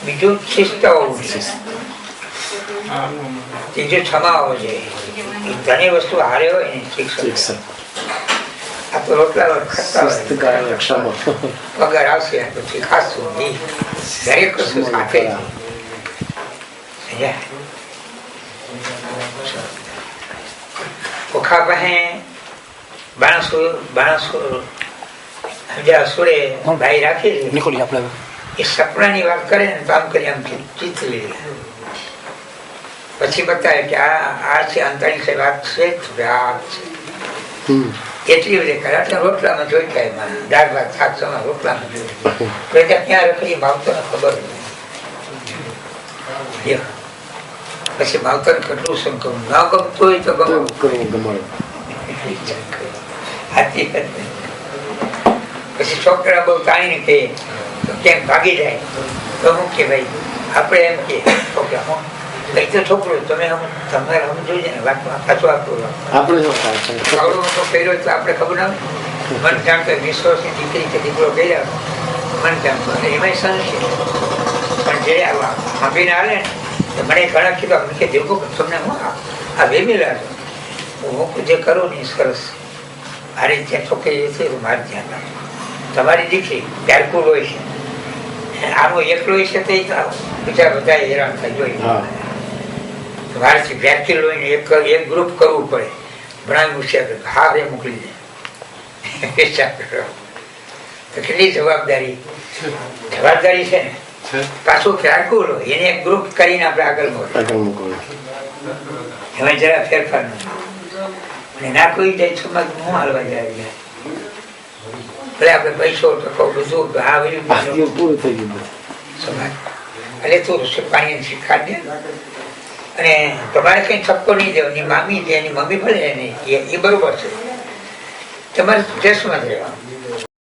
બીજું શિસ્ત હોવું જોઈએ, ત્રીજું ક્ષમા હોવો જોઈએ. ઘણી વસ્તુ હારે હોય ને શિક્ષક. આ તો રોટલા ખાતા હોય, પગાર આવશે પછી ખાશું નહીં, દરેક વસ્તુ સાથે ઓખા પાસે ભાઈ રાખી એ સપનાની વાત કરે ને તો આમ કરી આમ ચિત્ત લઈ લે, પછી બતાવે કે આ છે અંતરની છે વાત છે આ છે. એટલી બધી કરે એટલે રોટલામાં જોઈ થાય, દાળ ભાત શાક સમા રોટલામાં જોઈ ક્યાં રખડી માવતો ને ખબર નહીં. પછી માવતર કેટલું સંકમ ન ગમતું હોય તો પછી છોકરા બહુ તાણીને કહે તો કેમ ભાગી જાય તો હું કે ભાઈ આપણે એમ કે છોકરા કઈ તો છોકરો તમે તમારે સમજો છે ને વાતમાં પાછું આપવું કર્યો તો આપણે ખબર ના મન જાણતો વિશ્વાસની દીકરી કે દીકરો કર્યા મન જાણતો અને એમાં સન છે. પણ જે સાંભળીને આવે ને મને ઘણા કીધું કે દેખો તમને હું આ વેમેલા હું જે કરું ને સરસ મારી જ્યાં છોકરી છે મારે ધ્યાન રાખો. તમારી દીકરી ત્યારકુલ હોય છે, આનો એકલો હોય છે તો બીજા બધા હેરાન થઈ જોઈ મારેથી વ્યક્તિ લોહીને એક ગ્રુપ કરવું પડે. ભણાવ્યું છે હા રે મોકલી દે તો કેટલી જવાબદારી છે ને. પાછું ત્યારકુલ હોય એને એક ગ્રુપ કરીને આપણે આગળ મોકલું એમાં જરા ફેરફાર નથી. ના કોઈ જાય સમાજ હું હાલવા જાય ભલે આપણે પૈસો ટકો બધું પૂરું થઈ ગયું સમાજ એટલે તું પાણી શીખાડે અને તમારે કઈ ઠપકો નહીં દેવો. એની મામી છે એની મમ્મી ભલે એ બરોબર છે, તમારે સ્ટ્રેસમાં જ રહેવાનું.